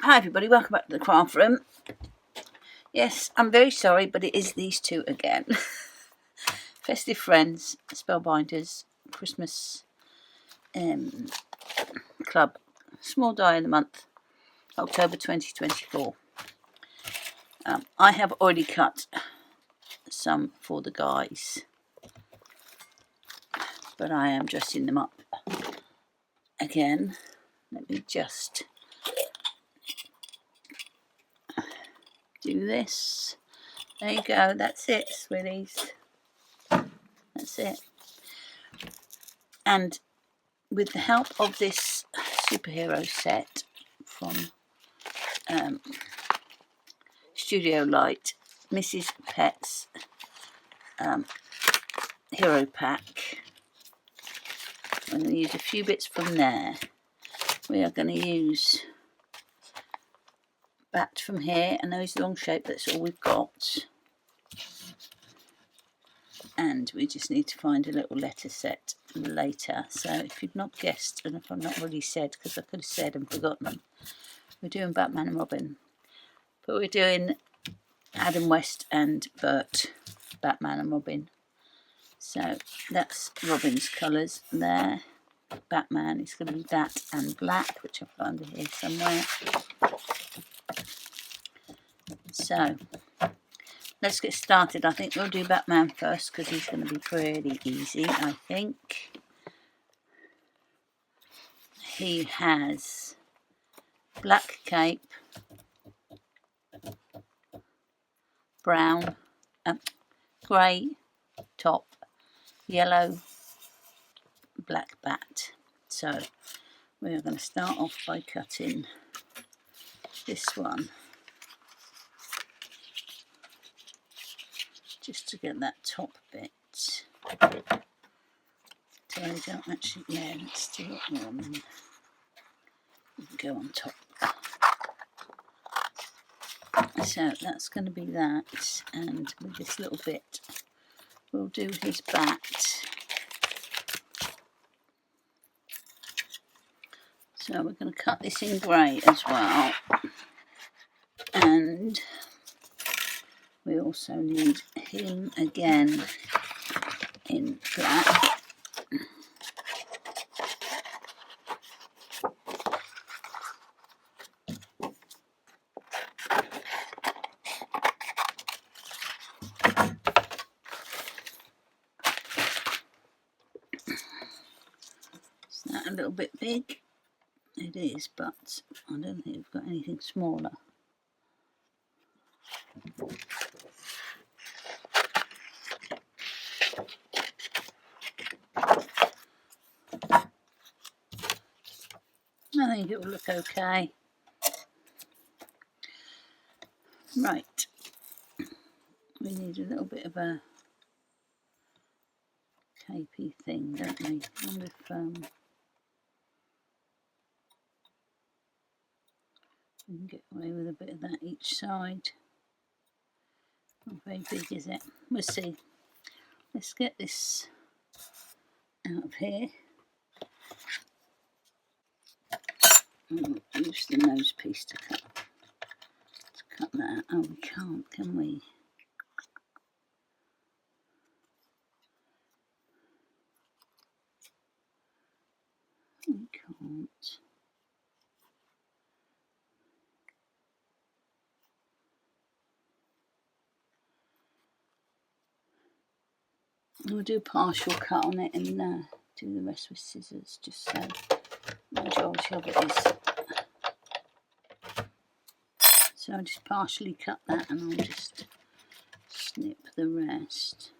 Hi everybody, welcome back to the craft room. Yes, I'm very sorry, but it is these two again. Festive Friends, Spellbinders, Christmas Club, small die of the month, October 2024. I have already cut some for the guys, but I am dressing them up again. Let me just do this. There you go, that's it, sweeties. That's it. And with the help of this superhero set from Studio Light, Mrs. Pet's Hero Pack, I'm going to use a few bits from there. We are going to use bat from here, and those long shape, that's all we've got. And we just need to find a little letter set later. So if you've not guessed, and if I've not already said, because I could have said and forgotten them, we're doing Batman and Robin. But we're doing Adam West and Bert, Batman and Robin. So that's Robin's colours there. Batman is going to be that and black, which I've got under here somewhere. So let's get started. I think we'll do Batman first because he's going to be pretty easy, I think. He has black cape, brown, grey top, yellow, black bat. So we're going to start off by cutting this one, just to get that top bit. So we don't actually, yeah, let's do it one. We can go on top. So that's going to be that, and with this little bit we'll do his bat. So we're going to cut this in grey as well, and we also need him again in black. Is that a little bit big? It is, but I don't think we've got anything smaller. I think it will look okay. Right, we need a little bit of a capey thing, don't we? I wonder if we can get away with a bit of that each side. Not very big, is it? We'll see. Let's get this out of here. And we'll use the nose piece to cut that out. Oh, we can't, can we? We can't. We'll do a partial cut on it and do the rest with scissors, just so the majority of it is. So I'll just partially cut that and I'll just snip the rest.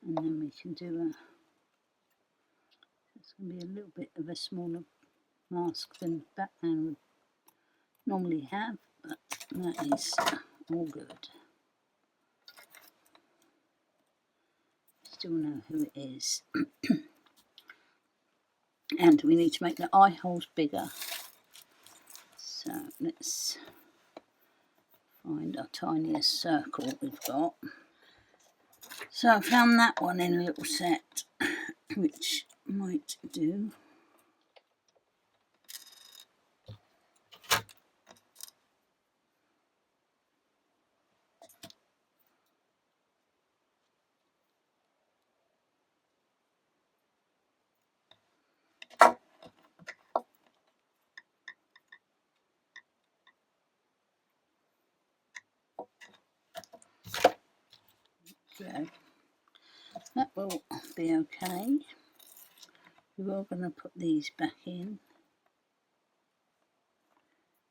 And then we can do it's going to be a little bit of a smaller mask than Batman would normally have, but that is all good. Still know who it is. And we need to make the eye holes bigger. So let's find our tiniest circle we've got. So I found that one in a little set, which might do. So that will be okay. We're all going to put these back in.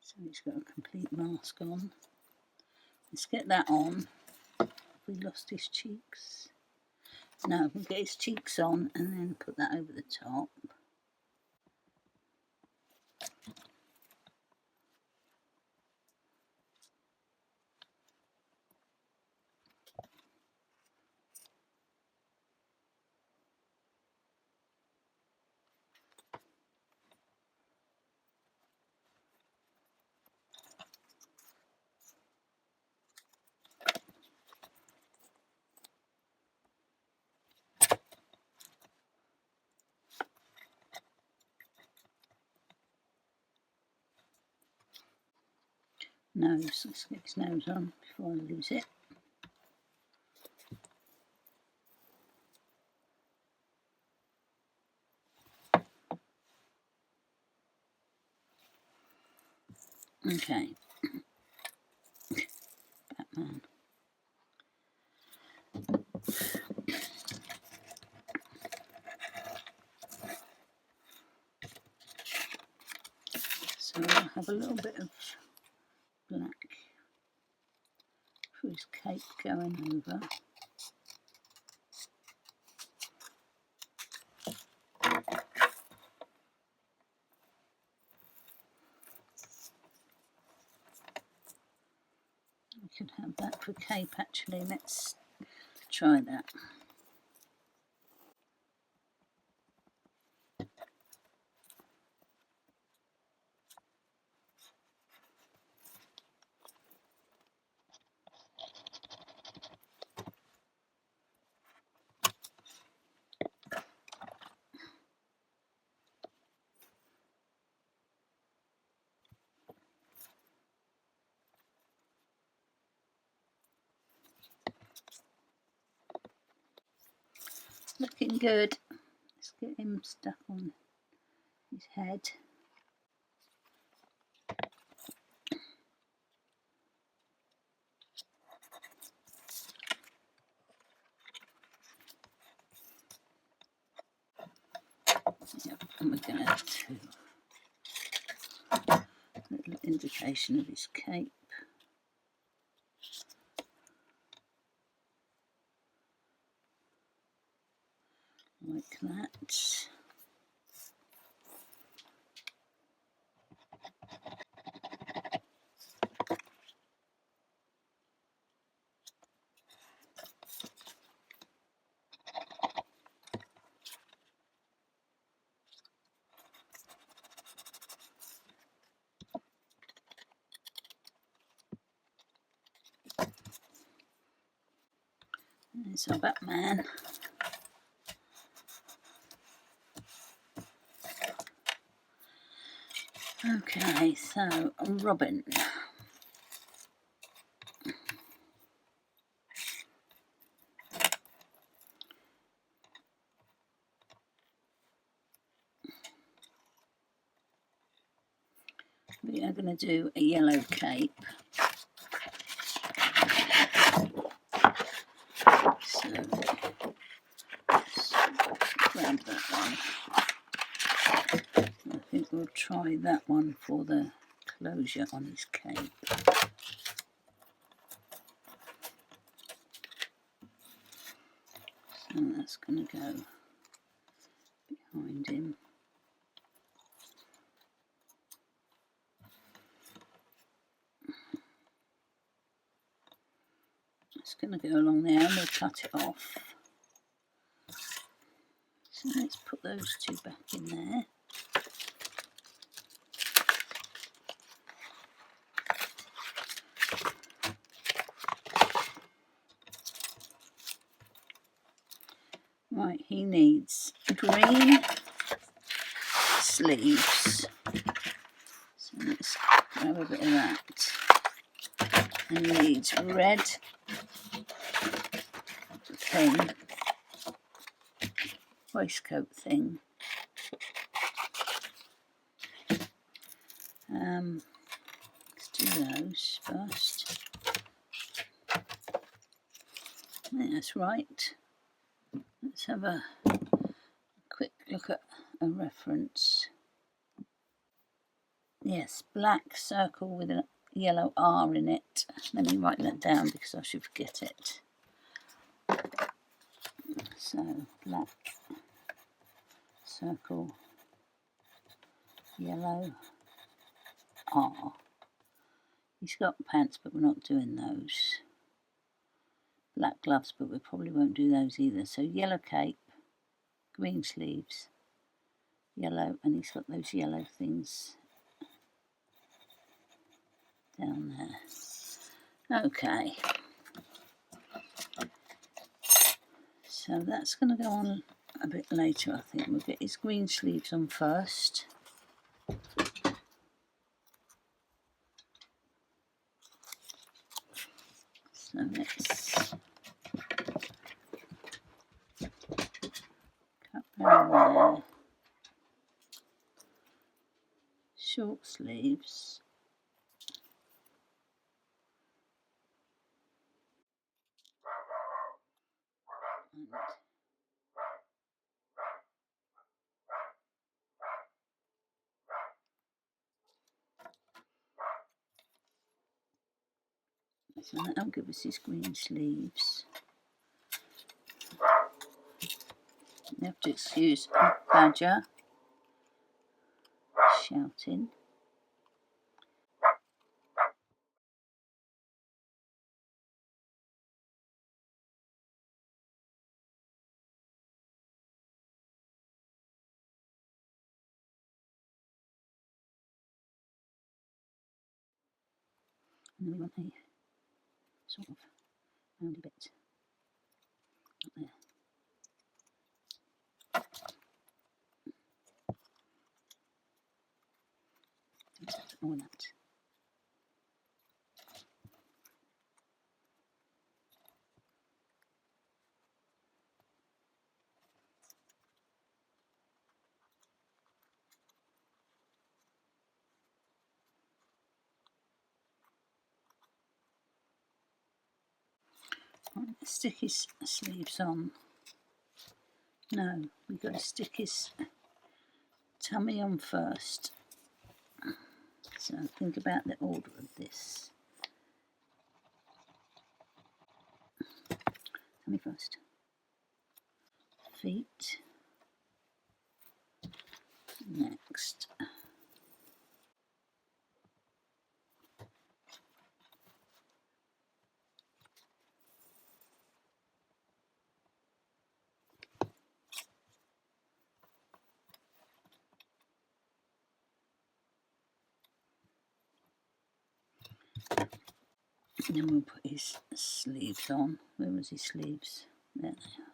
So he's got a complete mask on. Let's get that on. Have we lost his cheeks? No, we'll get his cheeks on and then put that over the top. Nose, let's get his nose on before I lose it. Okay, Batman. So I'll have a little bit of black for his cape going over. We could have that for cape actually. Let's try that. Looking good. Let's get him stuck on his head. Yep, and we're going to have a little indication of his cape. Like that. There's our Batman. Okay, so Robin. We are going to do a yellow cape. So let's grab that one. I think we'll try that one for the closure on his cape. So that's going to go behind him. It's going to go along there and we'll cut it off. So let's put those two back in there. needs green sleeves. So let's grab a bit of that. And he needs red thing, waistcoat thing. Let's do those first. I think that's right. Let's have a quick look at a reference. Yes, black circle with a yellow R in it. Let me write that down because I should forget it. So, black circle, yellow R. He's got pants, but we're not doing those. Black gloves, but we probably won't do those either. So yellow cape, green sleeves, yellow, and he's got those yellow things down there. Okay. So that's going to go on a bit later, I think. We'll get his green sleeves on first. So let's cut around there. Short sleeves. So that'll give us his green sleeves. You have to excuse Badger shouting. And then we want a sort of roundy bit up there. All that. Right, let's stick his sleeves on. No, we've got to stick his tummy on first. So think about the order of this. Tummy first. Feet. Next. And then we'll put his sleeves on. Where was his sleeves? There they are.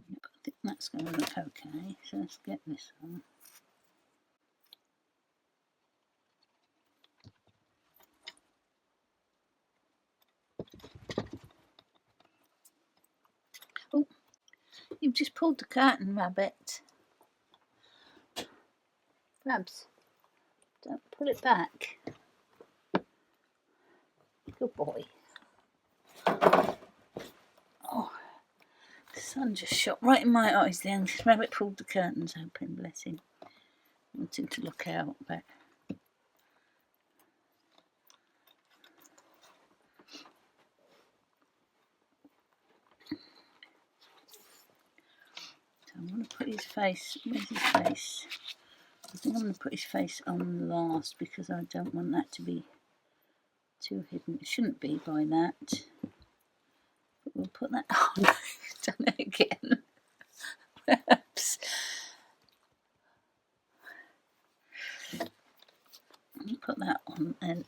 I think that's going to look okay. So let's get this on. Oh, you've just pulled the curtain, Rabbit. Rabs, don't pull it back. Good boy. Oh, the sun just shot right in my eyes then. Rabbit pulled the curtains open, bless him. Wanting to look out, but so I want to put his face. Where's his face? I think I'm going to put his face on last because I don't want that to be too hidden. It shouldn't be by that. But we'll put that on. Done it again. Oops. Put that on and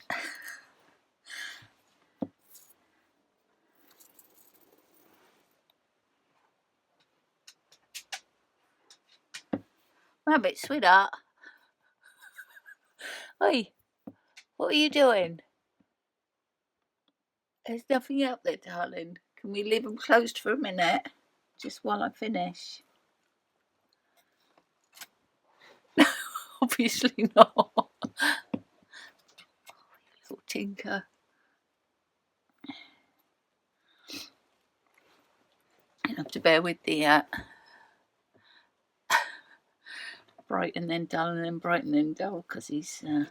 Rabbit, sweetheart. Oi, what are you doing? There's nothing up there, darling. Can we leave them closed for a minute? Just while I finish. Obviously not. Little tinker. You'll have to bear with the bright and then dull and then bright and then dull because he's faffing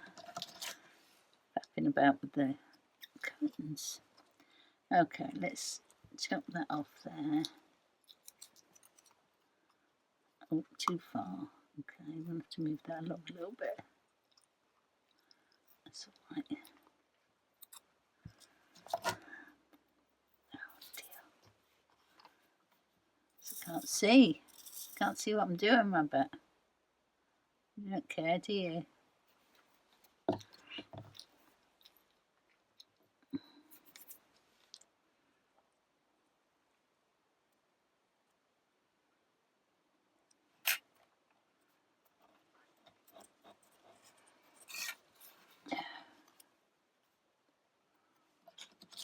about with the curtains. Okay, let's chop that off there. Oh, too far. Okay, I'm going to have to move that along a little bit. That's all right. Oh dear. I can't see. Can't see what I'm doing, Rabbit. You don't care, do you?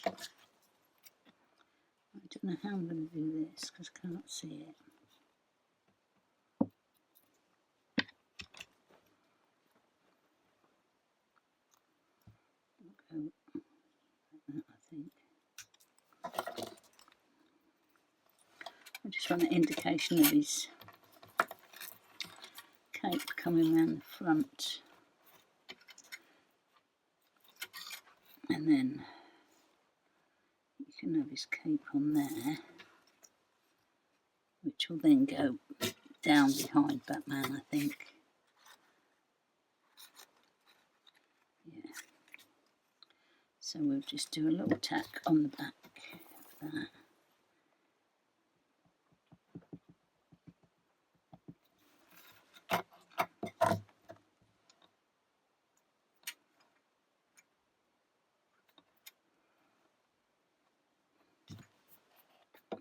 I don't know how I'm going to do this because I can't see it. Go like that, I think. I just want an indication of his cape coming around the front. And then you can have his cape on there, which will then go down behind Batman, I think. Yeah. So we'll just do a little tack on the back of that.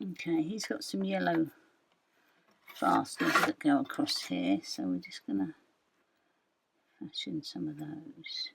Okay, he's got some yellow fasteners that go across here, so we're just going to fashion some of those.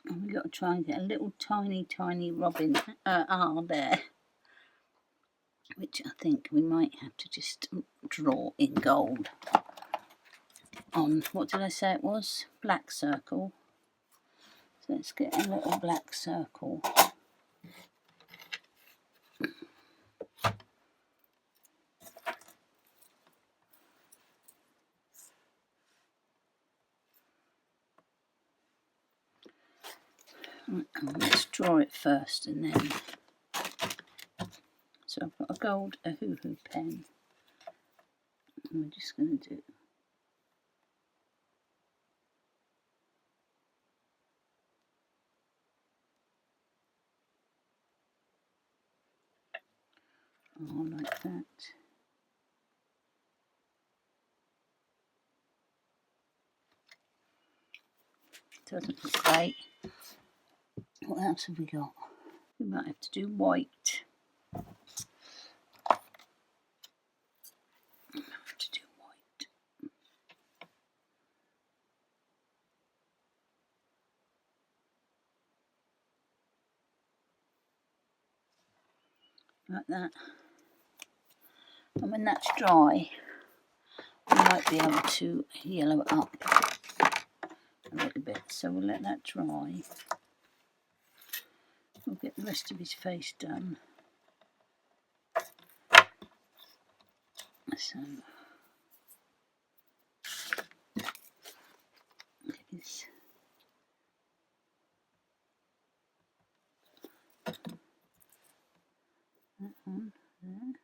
And we've got to try and get a little tiny robin R there, which I think we might have to just draw in gold on, what did I say it was? Black circle. So let's get a little black circle. Right, let's draw it first and then. So I've got a gold Ohuhu pen. And we're just going to do like that. Doesn't look great. What else have we got? We might have to do white. Like that. And when that's dry, we might be able to yellow it up a little bit. So we'll let that dry. We'll get the rest of his face done. So get his that on there.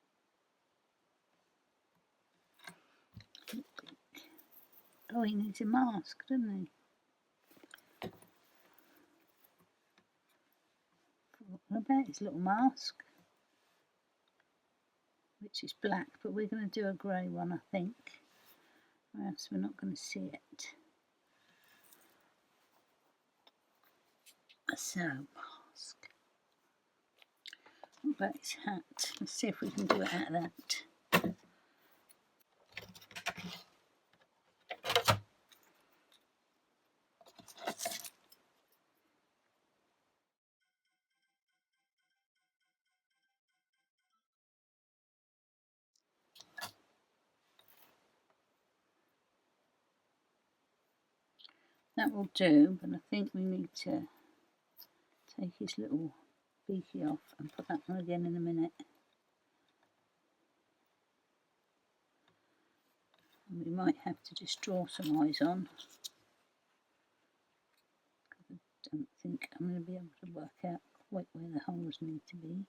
Oh, he needs a mask, doesn't he? What about his little mask? Which is black, but we're going to do a grey one, I think, or else we're not going to see it. So, mask. What about his hat? Let's see if we can do it out of that. That will do, but I think we need to take his little beaky off and put that on again in a minute. And we might have to just draw some eyes on. I don't think I'm going to be able to work out quite where the holes need to be.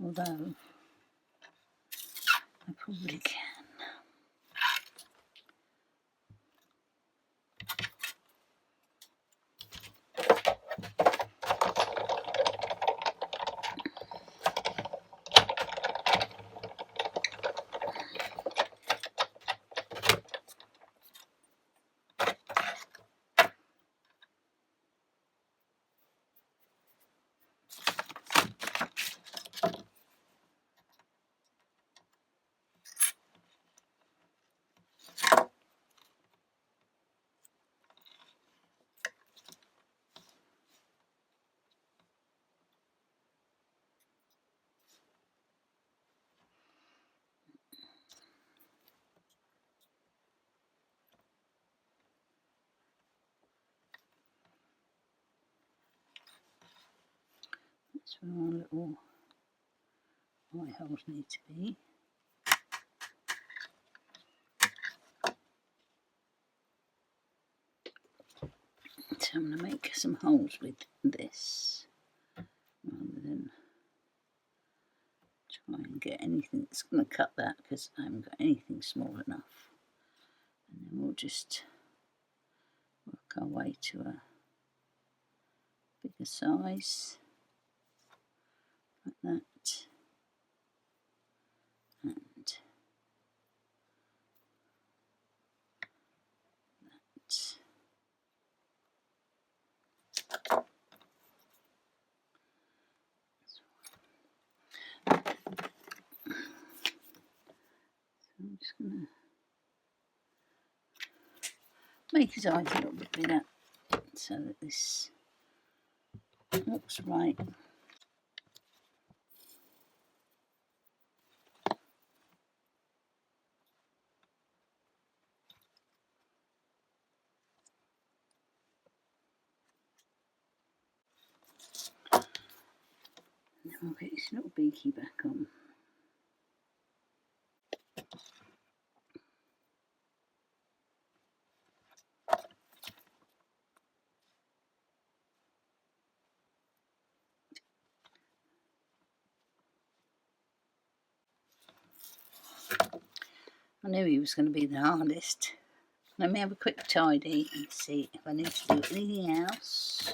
Although I probably can. That's where our little eye holes need to be. So I'm going to make some holes with this rather than try and get anything that's going to cut that, because I haven't got anything small enough. And then we'll just work our way to a bigger size like that, and that. I'm just going to make his eyes a little bit bigger so that this looks right. And then we'll get his little beaky back on. I knew he was going to be the hardest. Let me have a quick tidy and see if I need to do anything else.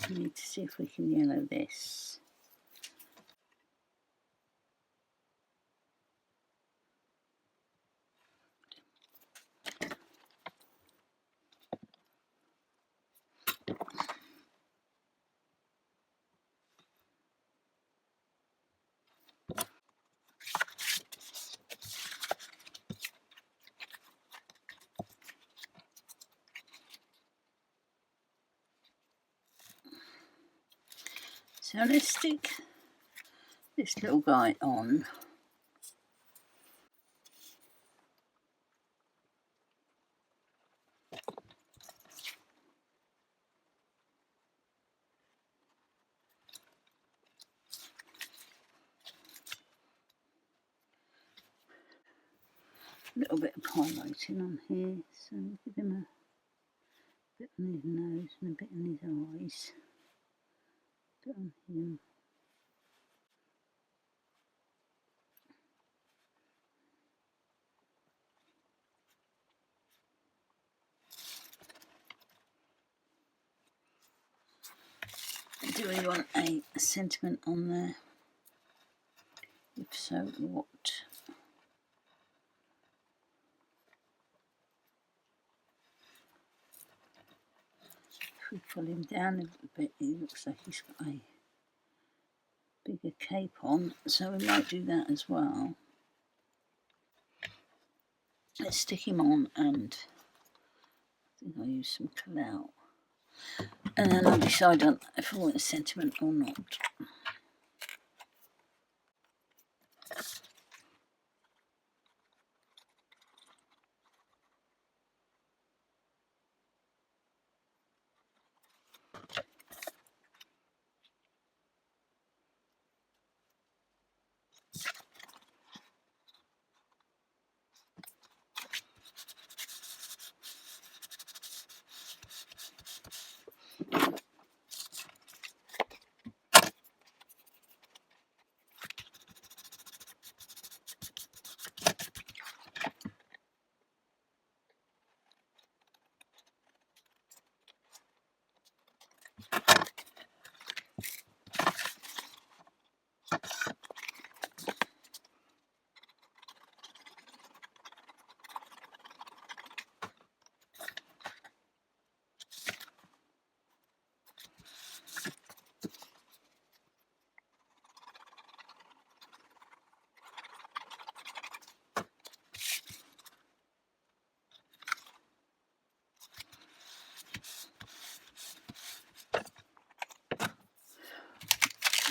We need to see if we can yellow this. So let's stick this little guy on. a little bit of highlighting on here, so give him a bit on his nose and a bit on his eyes, a bit on him. Do we want a sentiment on there? If so, what? If we pull him down a little bit, he looks like he's got a bigger cape on, so we might do that as well. Let's stick him on, and I think I'll use some clout. And then I'll decide on if I want a sentiment or not.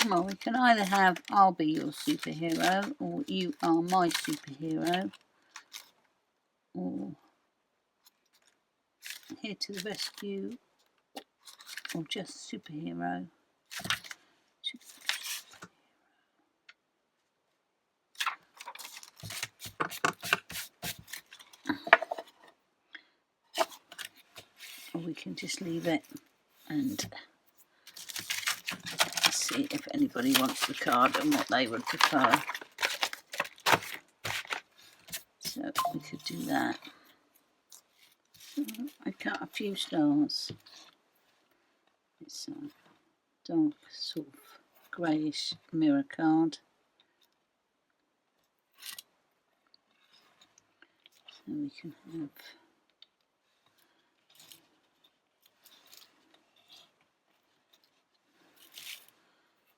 Well, we can either have I'll be your superhero, or you are my superhero, or here to the rescue, or just superhero. Or we can just leave it and see if anybody wants the card and what they would prefer. So we could do that. I cut a few stars. It's a dark sort of greyish mirror card. So we can have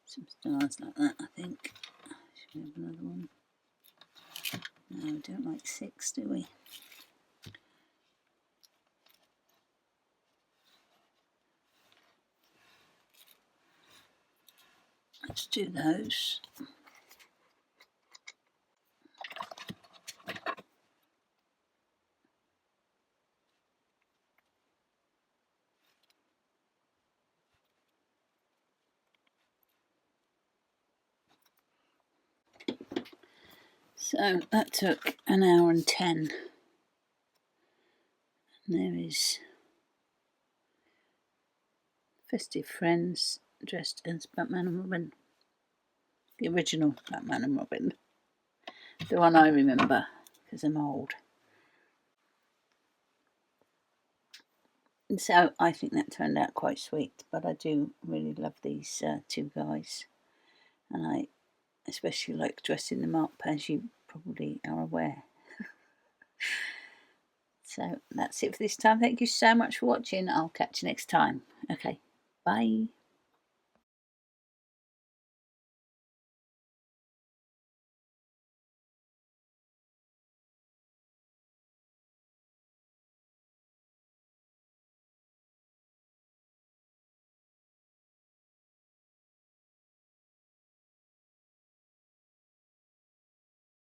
some stars like that, I think. Should we have another one? No, we don't like 6, do we? Let's do those. So that took 1 hour and 10. And there is Festive Friends dressed as Batman and Robin. The original Batman and Robin. The one I remember, because I'm old. And so I think that turned out quite sweet, but I do really love these two guys. And I especially like dressing them up, as you probably are aware. So that's it for this time. Thank you so much for watching. I'll catch you next time. Okay, bye.